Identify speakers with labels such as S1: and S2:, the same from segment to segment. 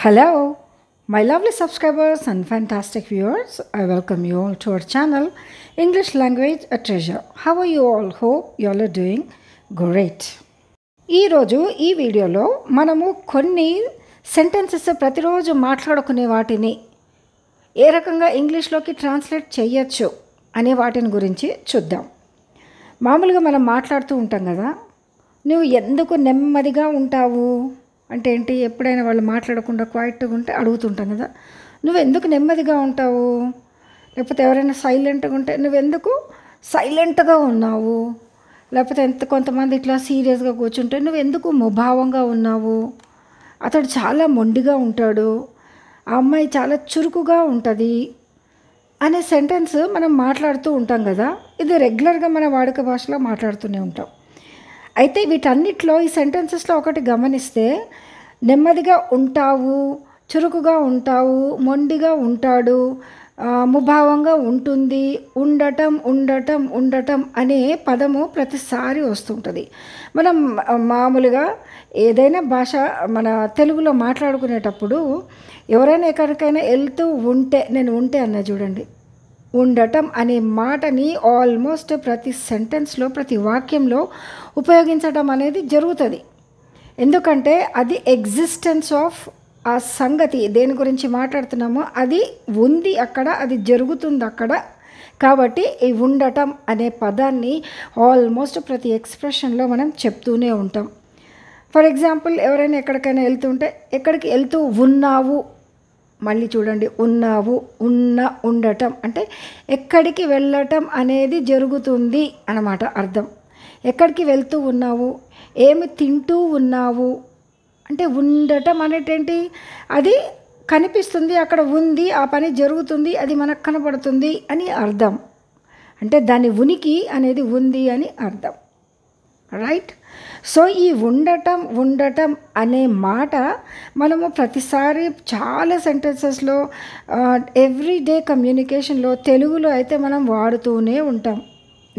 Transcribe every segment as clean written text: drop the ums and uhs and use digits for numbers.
S1: Hello, my lovely subscribers and fantastic viewers. I welcome you all to our channel, English Language a Treasure. How are you all? Hope you all are doing great. ఈరోజు ఈ వీడియోలో మనము కొన్ని sentences ప్రతిరోజు మాట్లాడుకునే వాటిని ఏ రకంగా ఇంగ్లీష్లోకి translate చేయొచ్చు అనే వాటిని గురించి చూద్దాం. మామూలుగా మనం మాట్లాడుతూ ఉంటాం కదా, నువ్వు ఎందుకు నెమ్మదిగా ఉంటావు అంటే ఏంటి? ఎప్పుడైనా వాళ్ళు మాట్లాడకుండా క్వైట్గా ఉంటే అడుగుతుంటాం కదా, నువ్వు ఎందుకు నెమ్మదిగా ఉంటావు? లేకపోతే ఎవరైనా సైలెంట్గా ఉంటే నువ్వెందుకు సైలెంట్గా ఉన్నావు? లేకపోతే కొంతమంది ఇట్లా సీరియస్గా కూర్చుంటే నువ్వెందుకు ముభావంగా ఉన్నావు? అతడు చాలా మొండిగా ఉంటాడు, ఆ అమ్మాయి చాలా చురుకుగా ఉంటుంది అనే సెంటెన్స్ మనం మాట్లాడుతూ ఉంటాం కదా. ఇది రెగ్యులర్గా మన వాడుక భాషలో మాట్లాడుతూనే ఉంటాం. అయితే వీటన్నిటిలో ఈ సెంటెన్సెస్లో ఒకటి గమనిస్తే, నెమ్మదిగా ఉంటావు, చురుకుగా ఉంటావు, మొండిగా ఉంటాడు, ముభావంగా ఉంటుంది, ఉండటం అనే పదము ప్రతిసారి వస్తుంటుంది. మనం మామూలుగా ఏదైనా భాష మన తెలుగులో మాట్లాడుకునేటప్పుడు ఎవరైనా ఎక్కడికైనా వెళ్తూ ఉంటే, నేను ఉంటే అన్నా చూడండి, ఉండటం అనే మాటని ఆల్మోస్ట్ ప్రతి సెంటెన్స్లో ప్రతి వాక్యంలో ఉపయోగించడం అనేది జరుగుతుంది. ఎందుకంటే అది ఎగ్జిస్టెన్స్ ఆఫ్ ఆ సంగతి దేని గురించి మాట్లాడుతున్నామో అది ఉంది అక్కడ, అది జరుగుతుంది అక్కడ. కాబట్టి ఈ ఉండటం అనే పదాన్ని ఆల్మోస్ట్ ప్రతి ఎక్స్ప్రెషన్లో మనం చెప్తూనే ఉంటాం. ఫర్ ఎగ్జాంపుల్, ఎవరైనా ఎక్కడికైనా వెళ్తుంటే, ఎక్కడికి వెళ్తూ ఉన్నావు, మళ్ళీ చూడండి, ఉన్నావు, ఉండటం అంటే ఎక్కడికి వెళ్ళటం అనేది జరుగుతుంది అన్నమాట అర్థం. ఎక్కడికి వెళ్తూ ఉన్నావు, ఏమి తింటూ ఉన్నావు అంటే ఉండటం అనేటేంటి? అది కనిపిస్తుంది, అక్కడ ఉంది, ఆ పని జరుగుతుంది, అది మనకు కనపడుతుంది అని అర్థం. అంటే దాని ఉనికి అనేది ఉంది అని అర్థం, రైట్? సో ఈ ఉండటం అనే మాట మనము ప్రతిసారి చాలా సెంటెన్సెస్లో ఎవ్రీడే కమ్యూనికేషన్లో తెలుగులో అయితే మనం వాడుతూనే ఉంటాం.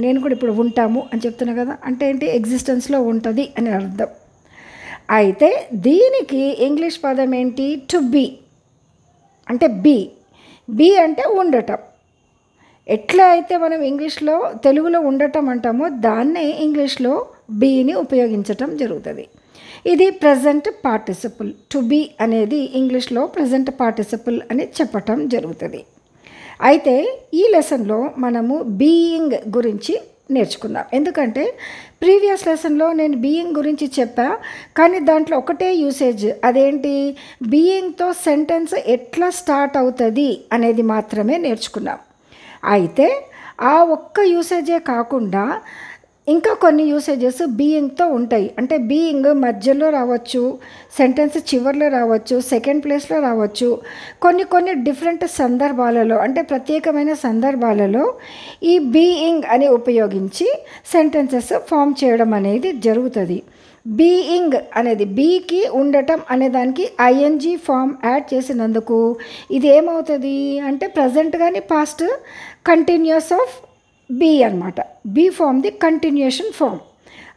S1: నేను కూడా ఇప్పుడు ఉంటాము అని చెప్తున్నా కదా, అంటే ఏంటి? ఎగ్జిస్టెన్స్లో ఉంటుంది అని అర్థం. అయితే దీనికి ఇంగ్లీష్ పదం ఏంటి? టు బీ అంటే బీ అంటే ఉండటం. ఎట్లా అయితే మనం ఇంగ్లీష్లో తెలుగులో ఉండటం అంటామో దాన్నే ఇంగ్లీష్లో బీని ఉపయోగించటం జరుగుతుంది. ఇది ప్రజెంట్ పార్టిసిపుల్. టు బీ అనేది ఇంగ్లీష్లో ప్రజెంట్ పార్టిసిపుల్ అని చెప్పటం జరుగుతుంది. అయితే ఈ లెసన్లో మనము బీయింగ్ గురించి నేర్చుకుందాం. ఎందుకంటే ప్రీవియస్ లెసన్లో నేను బీయింగ్ గురించి చెప్పా, కానీ దాంట్లో ఒకటే యూసేజ్, అదేంటి? బీయింగ్తో సెంటెన్స్ ఎట్లా స్టార్ట్ అవుతుంది అనేది మాత్రమే నేర్చుకున్నాం. అయితే ఆ ఒక్క యూసేజే కాకుండా ఇంకా కొన్ని యూసేజెస్ బీయింగ్తో ఉంటాయి. అంటే బీయింగ్ మధ్యలో రావచ్చు, సెంటెన్స్ చివరిలో రావచ్చు, సెకండ్ ప్లేస్లో రావచ్చు. కొన్ని డిఫరెంట్ సందర్భాలలో, అంటే ప్రత్యేకమైన సందర్భాలలో ఈ బీయింగ్ అని ఉపయోగించి సెంటెన్సెస్ ఫామ్ చేయడం అనేది జరుగుతుంది. బీయింగ్ అనేది బీకి ఉండటం అనే దానికి ఐఎన్జీ ఫామ్ యాడ్ చేసినందుకు ఇది ఏమవుతుంది అంటే ప్రజెంట్ కానీ పాస్ట్ కంటిన్యూస్ ఆఫ్ బీ అనమాట. Be form the continuation form.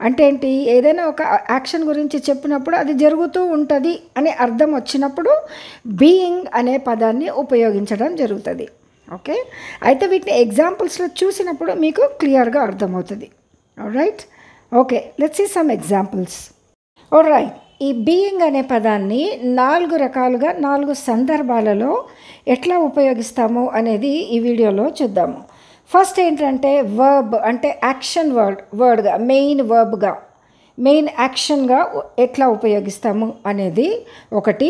S1: అంటే ఏంటి? ఏదైనా ఒక యాక్షన్ గురించి చెప్పినప్పుడు అది జరుగుతూ ఉంటుంది అని అర్థం వచ్చినప్పుడు బీయింగ్ అనే పదాన్ని ఉపయోగించడం జరుగుతుంది. ఓకే, అయితే వీటిని ఎగ్జాంపుల్స్లో చూసినప్పుడు మీకు క్లియర్గా అర్థమవుతుంది. Alright, okay, let's see some examples. Alright, ఈ బీయింగ్ అనే పదాన్ని 4 రకాలుగా 4 సందర్భాలలో ఎట్లా ఉపయోగిస్తాము అనేది ఈ వీడియోలో చూద్దాము. ఫస్ట్ ఏంటంటే వర్బ్, అంటే యాక్షన్ వర్డ్గా, మెయిన్ వర్బ్గా, మెయిన్ యాక్షన్గా ఎట్లా ఉపయోగిస్తాము అనేది ఒకటి.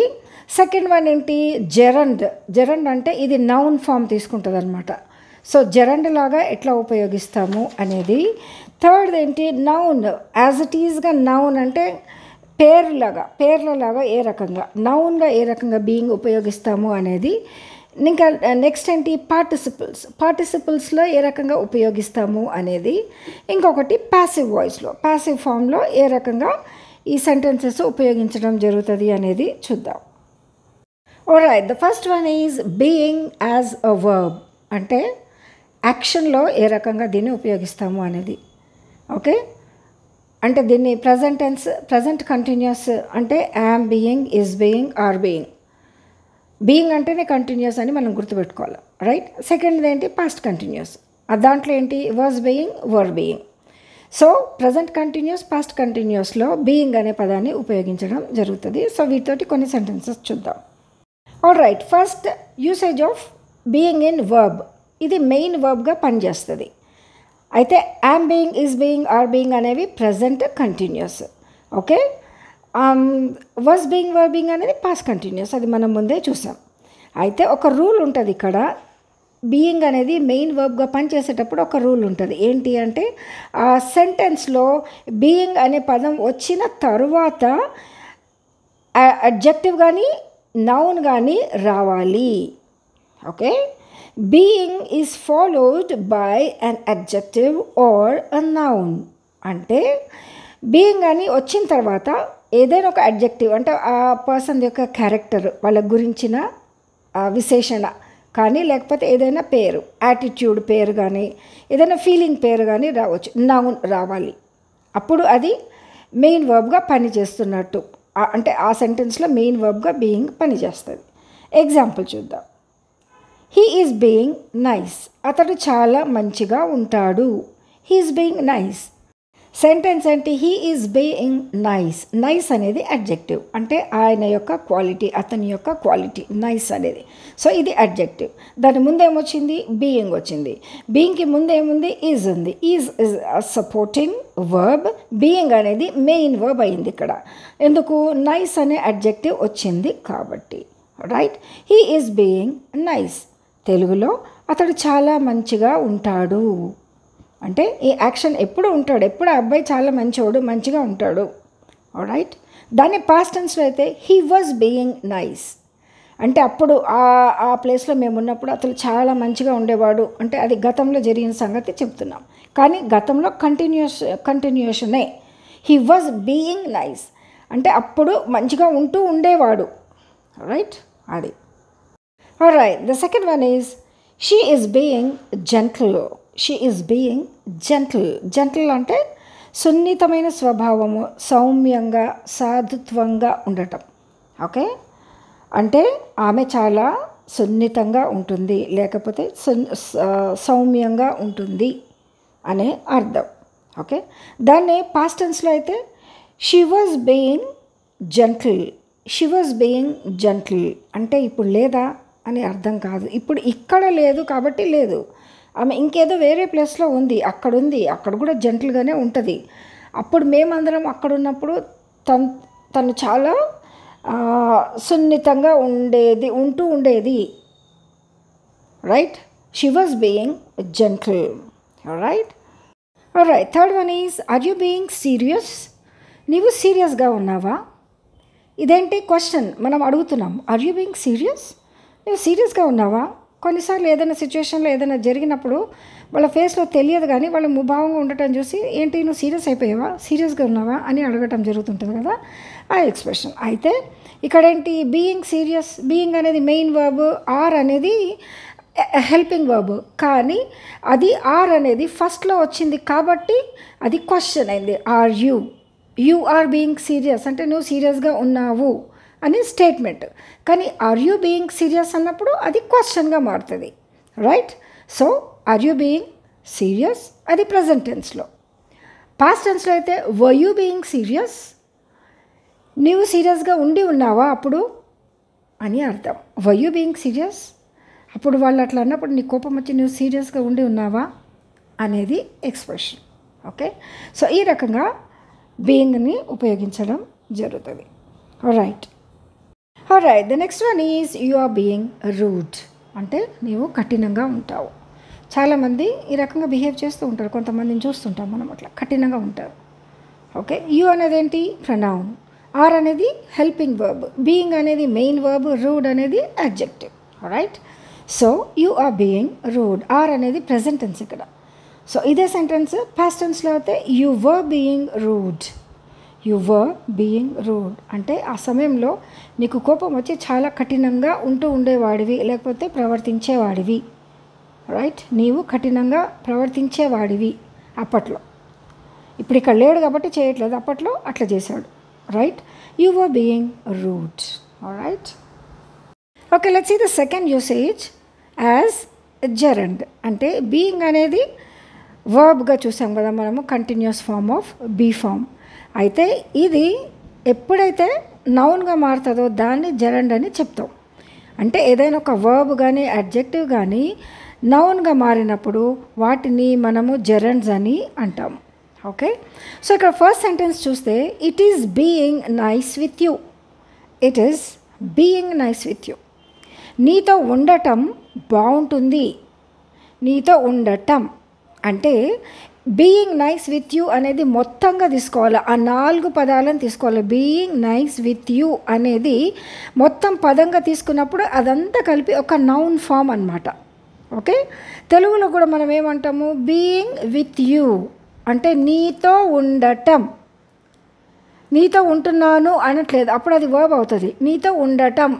S1: సెకండ్ వన్ ఏంటి? జెరండ్ అంటే ఇది నౌన్ ఫామ్ తీసుకుంటుంది అనమాట. సో జెరండ్ లాగా ఎట్లా ఉపయోగిస్తాము అనేది. థర్డ్ ఏంటి? నౌన్, యాజ్ ఇట్ ఈజ్గా నౌన్ అంటే పేర్లలాగా ఏ రకంగా, నౌన్గా ఏ రకంగా బీయింగ్ ఉపయోగిస్తాము అనేది. ఇంకా నెక్స్ట్ ఏంటి? పార్టిసిపుల్స్లో ఏ రకంగా ఉపయోగిస్తాము అనేది. ఇంకొకటి ప్యాసివ్ వాయిస్లో, ప్యాసివ్ ఫామ్లో ఏ రకంగా ఈ సెంటెన్సెస్ ఉపయోగించడం జరుగుతుంది అనేది చూద్దాం. Alright, the first one is being as a verb, అంటే యాక్షన్లో ఏ రకంగా దీన్ని ఉపయోగిస్తాము అనేది. ఓకే, అంటే దీన్ని ప్రజెంట్ కంటిన్యూస్ అంటే am being, is being, are being. Being అంటేనే కంటిన్యూస్ అని మనం గుర్తుపెట్టుకోవాలి, రైట్. సెకండ్ ఏంటి, పాస్ట్ కంటిన్యూస్. దాంట్లో ఏంటి, was being, were being. So present continuous, past కంటిన్యూస్లో బీయింగ్ అనే పదాన్ని ఉపయోగించడం జరుగుతుంది. సో వీటితోటి కొన్ని సెంటెన్సెస్ చూద్దాం. All right, first usage of being in verb. ఇది మెయిన్ వర్బ్గా పనిచేస్తుంది. అయితే am being, is being, are being అనేవి present continuous. Okay. Was being, were being అనేది పాస్ట్ కంటిన్యూస్, అది మనం ముందే చూసాం. అయితే ఒక రూల్ ఉంటుంది ఇక్కడ. బీయింగ్ అనేది మెయిన్ వర్బ్గా పనిచేసేటప్పుడు ఒక రూల్ ఉంటుంది. ఏంటి అంటే ఆ సెంటెన్స్లో బీయింగ్ అనే పదం వచ్చిన తరువాత అడ్జెక్టివ్ కానీ నౌన్ కానీ రావాలి. Okay. Being is followed by an adjective or a noun. అంటే బీయింగ్ అని వచ్చిన తర్వాత ఏదైనా ఒక అడ్జెక్టివ్ అంటే ఆ పర్సన్ యొక్క క్యారెక్టర్, వాళ్ళ గురించిన విశేషణ కానీ, లేకపోతే ఏదైనా పేరు, యాటిట్యూడ్ పేరు కానీ, ఏదైనా ఫీలింగ్ పేరు కానీ రావచ్చు, నౌన్ రావాలి. అప్పుడు అది మెయిన్ వర్బ్గా పనిచేస్తున్నట్టు, అంటే ఆ సెంటెన్స్లో మెయిన్ వర్బ్గా బీయింగ్ పనిచేస్తుంది. ఎగ్జాంపుల్ చూద్దాం. He is being nice. అతడు చాలా మంచిగా ఉంటాడు. He is being nice. Sentence అంటే he is being nice. Nice అనేది అడ్జెక్టివ్, అంటే ఆయన యొక్క క్వాలిటీ, అతని యొక్క క్వాలిటీ నైస్ అనేది. సో ఇది అడ్జెక్టివ్. దాని ముందేమొచ్చింది, బీయింగ్ వచ్చింది. బీయింగ్కి ముందేముంది, ఈజ్ ఉంది. Is is supporting verb. Being అనేది మెయిన్ వర్బ్ అయింది ఇక్కడ. ఎందుకు, నైస్ అనే అడ్జెక్టివ్ వచ్చింది కాబట్టి, right. He is being nice. తెలుగులో అతడు చాలా మంచిగా ఉంటాడు అంటే ఈ యాక్షన్ ఎప్పుడు ఉంటాడు, ఎప్పుడు ఆ అబ్బాయి చాలా మంచోడు, మంచిగా ఉంటాడు, రైట్. దాన్ని పాస్ట్ టెన్స్లో అయితే హీ వాజ్ బీయింగ్ నైస్ అంటే అప్పుడు ఆ ప్లేస్లో మేము ఉన్నప్పుడు అతను చాలా మంచిగా ఉండేవాడు అంటే అది గతంలో జరిగిన సంగతి చెప్తున్నాం. కానీ గతంలో కంటిన్యూషనే. హీ వాజ్ బీయింగ్ నైస్ అంటే అప్పుడు మంచిగా ఉంటూ ఉండేవాడు, రైట్. అది right. The second one is she is being gentle. She is being gentle. Gentle అంటే సున్నితమైన స్వభావము, సౌమ్యంగా, సాధుత్వంగా ఉండటం. ఓకే. అంటే ఆమె చాలా సున్నితంగా ఉంటుంది, లేకపోతే సౌమ్యంగా ఉంటుంది అనే అర్థం. ఓకే. దాన్ని పాస్ట్ టెన్స్లో అయితే she was being gentle. She was being gentle అంటే ఇప్పుడు లేదా అని అర్థం కాదు, ఇప్పుడు ఇక్కడ లేదు కాబట్టి లేదు, ఆమె ఇంకేదో వేరే ప్లేస్లో ఉంది, అక్కడుంది, అక్కడ కూడా జెంటిల్గానే ఉంటుంది. అప్పుడు మేమందరం అక్కడ ఉన్నప్పుడు తను చాలా సున్నితంగా ఉంటూ ఉండేది, right. She was being gentle, right. Right. Third one is are you being serious. నీవు సీరియస్గా ఉన్నావా. ఇదేంటి క్వశ్చన్ మనం అడుగుతున్నాం. ఆర్ యూ బీయింగ్ సీరియస్, నువ్వు సీరియస్గా ఉన్నావా. కొన్నిసార్లు ఏదైనా సిచ్యువేషన్లో ఏదైనా జరిగినప్పుడు వాళ్ళ ఫేస్లో తెలియదు కానీ వాళ్ళు ముభావంగా ఉండటం చూసి ఏంటి నువ్వు సీరియస్ అయిపోయావా, సీరియస్గా ఉన్నావా అని అడగటం జరుగుతుంటుంది కదా ఆ ఎక్స్ప్రెషన్. అయితే ఇక్కడేంటి, బీయింగ్ సీరియస్, బీయింగ్ అనేది మెయిన్ వర్బ్, ఆర్ అనేది హెల్పింగ్ వర్బ్. కానీ అది ఆర్ అనేది ఫస్ట్లో వచ్చింది కాబట్టి అది క్వశ్చన్ అయింది. Are you are being serious అంటే నువ్వు సీరియస్గా ఉన్నావు అని స్టేట్మెంట్. కానీ ఆర్ యూ బీయింగ్ సీరియస్ అన్నప్పుడు అది క్వశ్చన్గా మారుతుంది, right. So are you being serious అది ప్రజెంట్ టెన్స్లో. పాస్ట్ టెన్స్లో అయితే వర్ యూ బీయింగ్ సీరియస్, నీవు సీరియస్గా ఉన్నావా అప్పుడు అని అర్థం. వర్ యూ బీయింగ్ సీరియస్, అప్పుడు వాళ్ళు అట్లా అన్నప్పుడు నీ కోపం వచ్చి నువ్వు సీరియస్గా ఉన్నావా అనేది ఎక్స్ప్రెషన్. ఓకే. సో ఈ రకంగా బీయింగ్ని ఉపయోగించడం జరుగుతుంది, right. Right. The next one is you are being rude అంటే నీవు కఠినంగా ఉంటావు. చాలామంది ఈ రకంగా బిహేవ్ చేస్తూ ఉంటారు, కొంతమందిని చూస్తుంటాం మనం అట్లా కఠినంగా ఉంటారు. ఓకే. యు అనేది ఏంటి, ప్రొనౌన్. ఆర్ అనేది హెల్పింగ్ వర్బ్. బీయింగ్ అనేది మెయిన్ వర్బ్. రూడ్ అనేది adjective, right. So you are being rude. Are అనేది ప్రెజెంట్ టెన్స్ ఇక్కడ. సో ఇదే సెంటెన్స్ పాస్ట్ టెన్స్లో అయితే you were being rude. You were being rude అంటే ఆ సమయంలో నీకు కోపం వచ్చి చాలా కఠినంగా ఉండేవాడివి, లేకపోతే ప్రవర్తించేవాడివి, రైట్. నీవు కఠినంగా ప్రవర్తించేవాడివి అప్పట్లో. ఇప్పుడు ఇక్కడ లేడు కాబట్టి చేయట్లేదు, అప్పట్లో అట్లా చేశాడు, right. You were being rude, right. Okay, let's see the second usage as gerund. అంటే బీయింగ్ అనేది వర్బ్గా చూసాం కదా మనము, continuous form of be form. అయితే ఇది ఎప్పుడైతే నౌన్గా మారుతుందో దాన్ని జెరండ్ అని చెప్తాం. అంటే ఏదైనా ఒక వర్బ్ కానీ అడ్జెక్టివ్ కానీ నౌన్గా మారినప్పుడు వాటిని మనము జెరండ్స్ అని అంటాం. ఓకే, సో ఇక్కడ ఫస్ట్ సెంటెన్స్ చూస్తే it is being nice with you. It is being nice with you. నీతో ఉండటం బాగుంటుంది. నీతో ఉండటం అంటే బీయింగ్ నైస్ విత్ యూ అనేది మొత్తంగా తీసుకోవాలి, ఆ 4 పదాలను తీసుకోవాలి. బీయింగ్ నైస్ విత్ యూ అనేది మొత్తం పదంగా తీసుకున్నప్పుడు అదంతా కలిపి ఒక నౌన్ ఫామ్ అన్నమాట. ఓకే, తెలుగులో కూడా మనం ఏమంటాము, బీయింగ్ విత్ యూ అంటే నీతో ఉండటం. నీతో ఉంటున్నాను అనట్లేదు, అప్పుడు అది వర్బ్ అవుతుంది. నీతో ఉండటం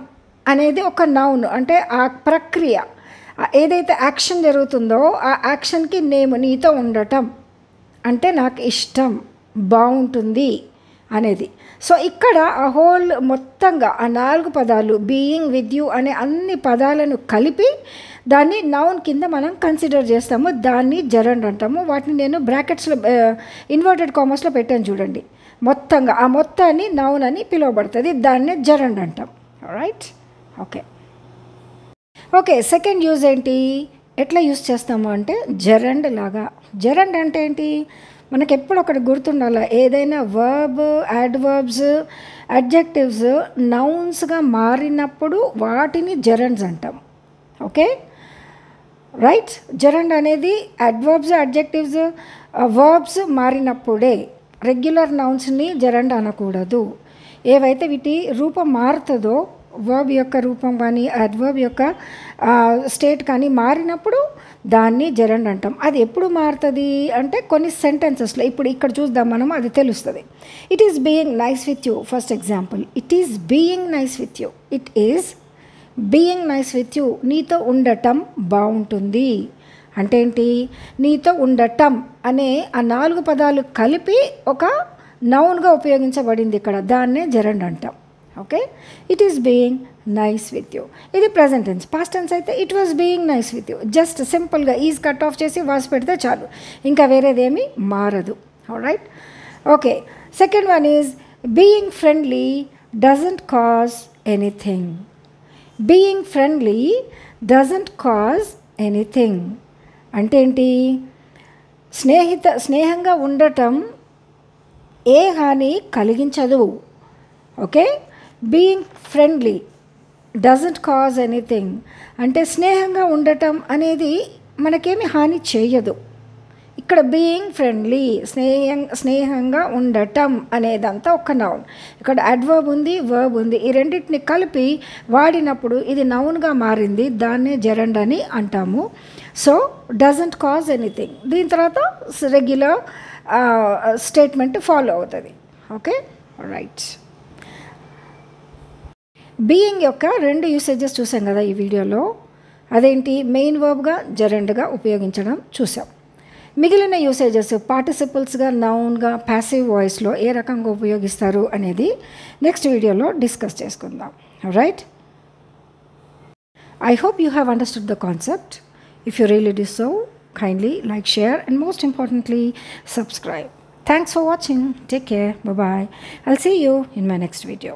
S1: అనేది ఒక నౌన్, అంటే ఆ ప్రక్రియ ఏదైతే యాక్షన్ జరుగుతుందో ఆ యాక్షన్కి నేమ్. నీతో ఉండటం అంటే నాకు ఇష్టం, బాగుంటుంది అనేది. సో ఇక్కడ ఆ హోల్ మొత్తంగా ఆ 4 పదాలు బీయింగ్ విత్ యూ అనే అన్ని పదాలను కలిపి దాన్ని నౌన్ కింద మనం కన్సిడర్ చేస్తాము. దాన్ని జెరండ్ అంటాము. వాటిని నేను బ్రాకెట్స్లో ఇన్వర్టెడ్ కామర్స్లో పెట్టాను చూడండి. మొత్తంగా ఆ మొత్తాన్ని నౌన్ అని పిలువబడుతుంది, దాన్ని జెరండ్ అంటాం. Right, okay. Okay, second use ఏంటి, ఎట్లా యూజ్ చేస్తాము అంటే జెరండ్ లాగా. జెరండ్ అంటే ఏంటి, మనకు ఎప్పుడు ఒకటి గుర్తుండాలి, ఏదైనా వర్బ్, యాడ్వర్బ్స్, అడ్జెక్టివ్స్ నౌన్స్గా మారినప్పుడు వాటిని జెరండ్స్ అంటాం. Okay, right. జెరండ్ అనేది అడ్వర్బ్స్, అడ్జెక్టివ్స్, వర్బ్స్ మారినప్పుడే. రెగ్యులర్ నౌన్స్ని జెరండ్ అనకూడదు. ఏవైతే వీటి రూపం మారుతుందో, వర్బ్ యొక్క రూపం కానీ అడ్వర్బ్ యొక్క స్టేట్ కానీ మారినప్పుడు దాన్ని జెరండ్ అంటాం. అది ఎప్పుడు మారుతుంది అంటే కొన్ని సెంటెన్సెస్లో. ఇప్పుడు ఇక్కడ చూద్దాం మనం, అది తెలుస్తుంది. It is being nice with you. First example, it is being nice with you. It is being nice with you. నీతో ఉండటం బాగుంటుంది అంటే ఏంటి, నీతో ఉండటం అనే ఆ 4 పదాలు కలిపి ఒక నౌన్గా ఉపయోగించబడింది ఇక్కడ, దాన్నే జెరండ్ అంటాం. Okay, it is being nice with you. ఇది ప్రజెంట్ టెన్స్. పాస్ట్ టెన్స్ అయితే it was being nice with you. Just సింపుల్గా ఈజ్ కట్ ఆఫ్ చేసి వాస్ పెడితే చాలు, ఇంకా వేరేదేమీ మారదు. Right, okay. Second one is being friendly doesn't cause anything. Being friendly doesn't cause anything అంటే ఏంటి, స్నేహంగా ఉండటం ఏ హాని కలిగించదు. Okay, being friendly doesn't cause anything అంటే స్నేహంగా ఉండటం అనేది మనకేమి హాని చేయదు. ఇక్కడ బీయింగ్ ఫ్రెండ్లీ స్నేహంగా ఉండటం అనేదంతా ఒక నౌన్. ఇక్కడ అడ్వర్బ్ ఉంది, వర్బ్ ఉంది. ఈ రెండింటిని కలిపి వాడినప్పుడు ఇది నౌన్గా మారింది, దాన్నే జెరండ్ అని అంటాము. సో డజంట్ కాజ్ ఎనీథింగ్, దీని తర్వాత రెగ్యులర్ స్టేట్మెంట్ ఫాలో అవుతుంది. Okay, right. బీయింగ్ యొక్క 2 యూసేజెస్ చూసాం కదా ఈ వీడియోలో. అదేంటి, మెయిన్ వర్బ్గా జెరండ్గా ఉపయోగించడం చూసాం. మిగిలిన యూసేజెస్ పార్టిసిపుల్స్గా, నౌన్గా, ప్యాసివ్ వాయిస్లో ఏ రకంగా ఉపయోగిస్తారు అనేది నెక్స్ట్ వీడియోలో డిస్కస్ చేసుకుందాం. Right, I hope you have understood the concept. If you really did so, kindly like, share and most importantly subscribe. Thanks for watching. Take care. Bye bye. I'll see you in my next video.